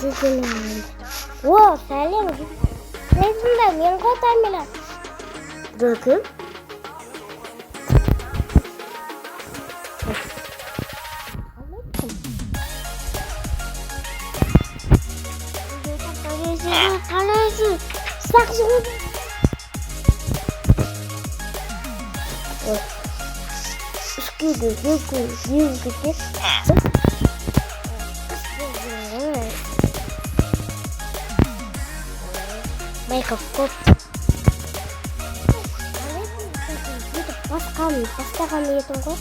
О, сәлем. Қалайсыңдар? Мен ғой Тамила. Бұл кім? Қалайсың? Сақшы ғой. Үскейді, езгіде. Майкоскоп. Бастаған етін ғой.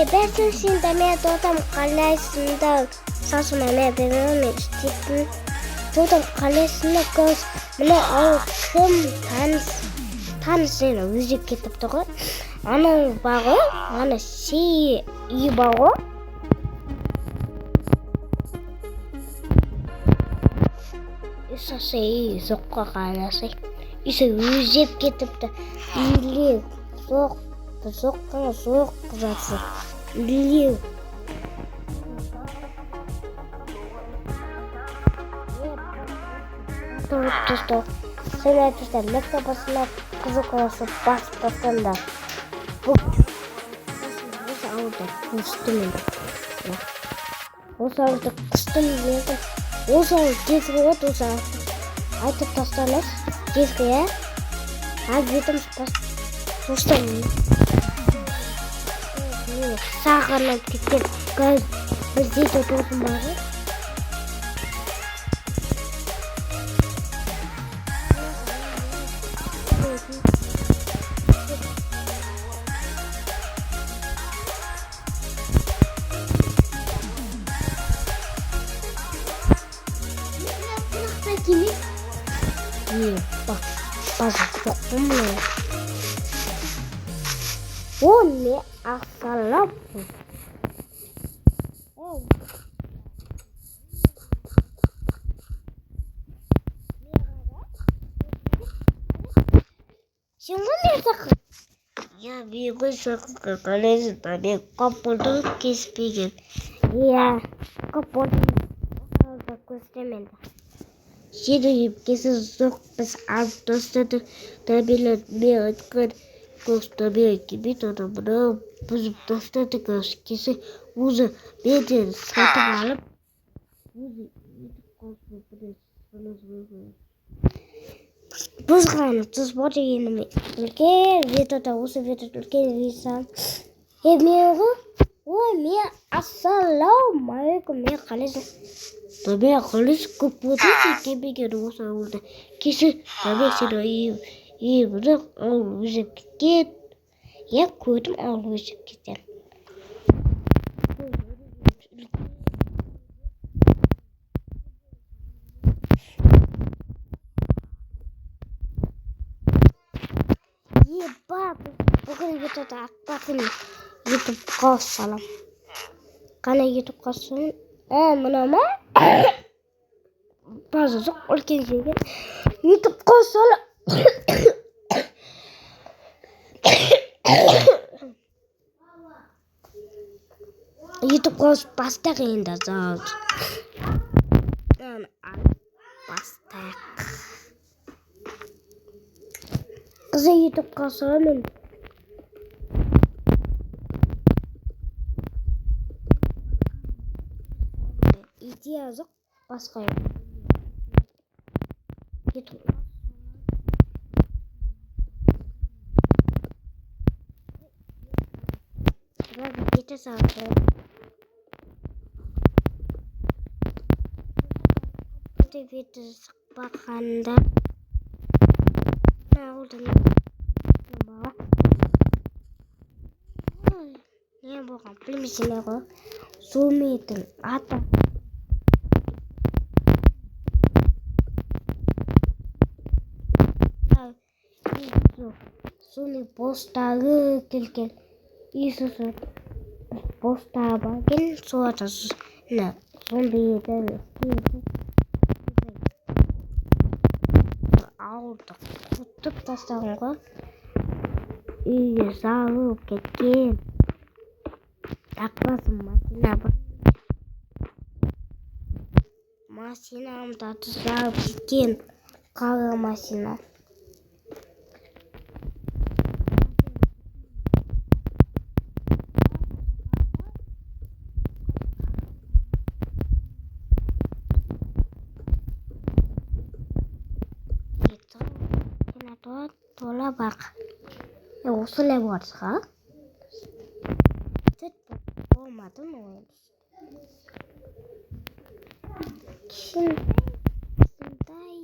Бәсің сен дәме додам қалайсыңдар. Сасыма мен бәмеме істейтін. Додам қалайсыңдар көз. Міне ол кім таныс сені өзек кетіпті ғой. Аның бағы, аны сей үй бағы. Үсі сей соққа қанасы. Үсі өзеп кетіпті. Үйлеу, соққа жасы. Үйлеу. Тұрып тұстау. Сен айтыстар, лепті басына қызы қоласы басып бастанда. Осы ауылда күстім. Осы ауылда күстім дедім. Осы ауыл кезгі от, осы айтып тастаңыз. Кезгі, бетім тұстым. Сағынып кеткен көз біздейді досым бағы. Bazı yokum mu? O ne asalap bu? Şimdi ne sakın? Ya bir gün sakın kalesi tane kapıda kesmeyeceğim. Ya kapıda kesmeyeceğim. Şimdi kesin çok biz artıştık. Tabiler bir akır gösteriyor gibi tanımını bizim dostlardık kesin uzun bir de satın alıp biz kanıtsız var yeni ülke videoda olsa videoda ülke insan hemiyordu. O mi assalamualaikum ya kalesi. Tabii kalesi kapatı gibi görüyorsa orada kişi tabii seni iyi bırak almışım git ya koydum almışım gitten. Bak bugün videoda bakın YouTube kanalım. Kana YouTube kanalım. Mana bazı ülkelerinde YouTube kanalı. YouTube kanalı pasta kayında zaten. Pasta. Kızı YouTube kanalı. Yazık başka yok. YouTube. Bak gece saati. Video bakanda. Ne oldu ne? Ne bu kaplı misine ko? Zoom ettim. Ata. Suni postağı kelken isusu postağı bagin suatas na zombi de aldı tutup tasango iyi sağlık ketken takmasın makina bak Машинамды атысап кеткен қара машина. Тола бақ. Осылай барсқа? Сөт болмады ма ойын? Кішкентай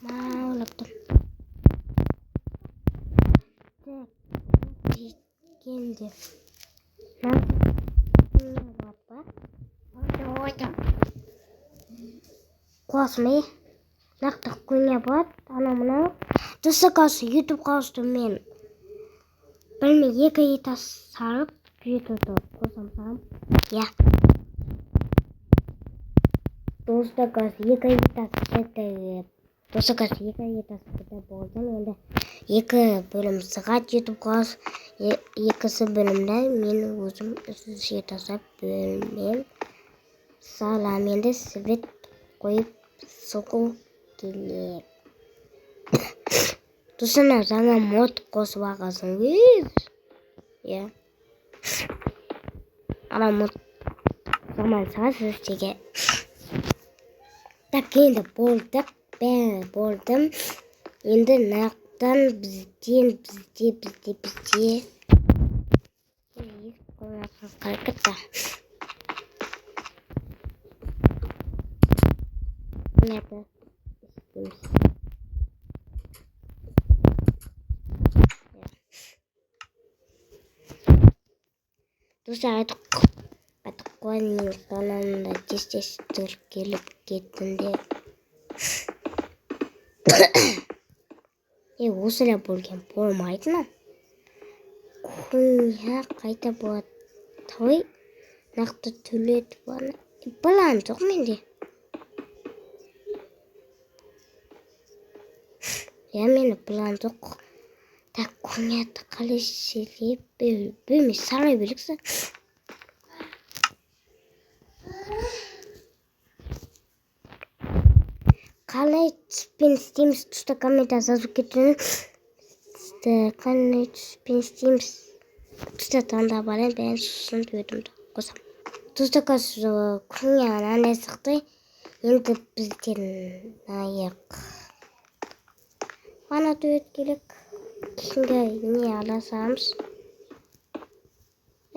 маулыптым. Жеткенде. Қосмай. Нақты көне бат. Ана-мынау. Түсікасы YouTube қауысты мен. Білме екі ета сарып YouTube'ды қосамсам. Я. Достықасы екі ета сәтті. Достықасы екі ета сәтті болдым. Енді екі бөлім сығат YouTube қауыс. Екісі бөлімді мен өзім үсіз етасап бөліммен салам. Енді свет қойып соқу келек. Тұсына жаңа мод қосып ағасын өз. Я. Ана мод заман сағасыз теге. Так енді болдық. Бәрі болдым. Енді нақтан бізде. Қарқытта. Нәді істейміз. Достар айтық қойын мен каналында тез келіп кеттінде. Осылай болген болмайды ма? Күнге қайта болады. Той нақты төлет баны. Балан жоқ менде. Я мені балан жоқ. Так күнге қалай селеп бөлмей салай біліксі. Қалай түспен істейміз, тұста комментар жазу кетуін. Қалай түспен істейміз, тұста таңда барын бәрін сұсын өтімді қосам. Тұста қасы күнге анандай сықты, енді бізден айық. Ғана төет келек, кішінге не аласамыз.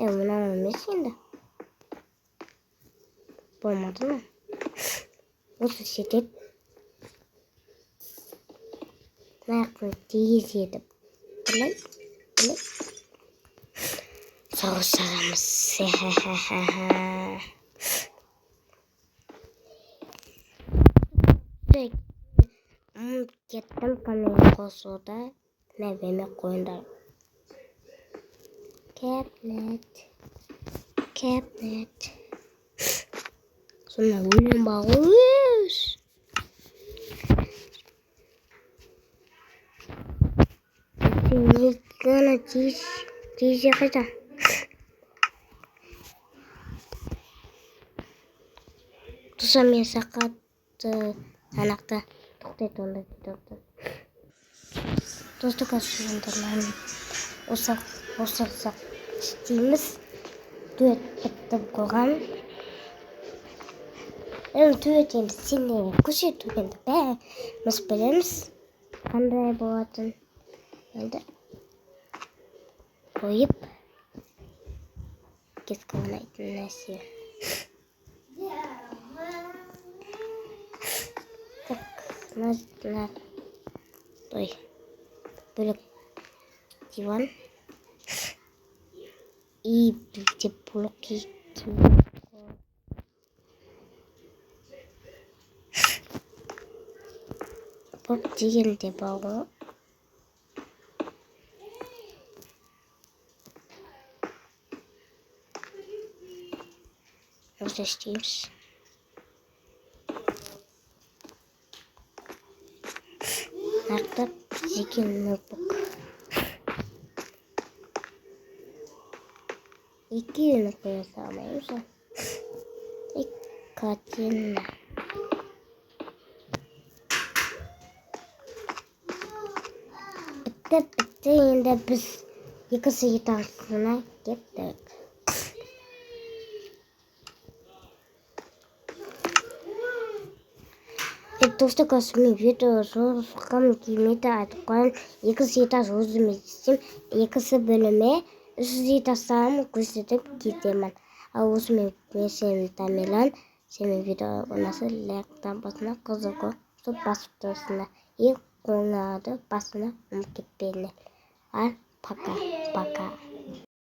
Мұнан емес енді. Болмады ма? Осы сетеп. Нақын тегіз едіп. Бұлай. Соғыс сағамыз. Кеттім камера қосуда. Мәбеме қойындар. Кәпнет. Сонда өлім бағы өз. Гана тиз қайта. Тұса мен сақатты анақта тоқтайды онда кетіпті. Достық асылындарынан осақ істейміз. Дует бітті қоған. Дует енді сенде көшет өкенді бәріміз білеміз. Қандай болатын. Енді қойып кескі ғанайтын нәрсе. Так, мына той бөлек диван и бізде блоки боп дегенде бағу. Осы істейміз. Нақтап зекен ноутбук. Екі үйіні қоя салмаймыз. Катина. bitti. Yine biz ikisi tanesine gittik. 도시락 갔으면 위에서 소감 기미다 알건 이것이다 웃음이지 이것을 bölüme 수지다 싸움 구스득 기대만 웃음이 beşimden senin video nasıl like'tan basına kızıko su basıp dursunlar iyi konularda basına unutmayın al paka paka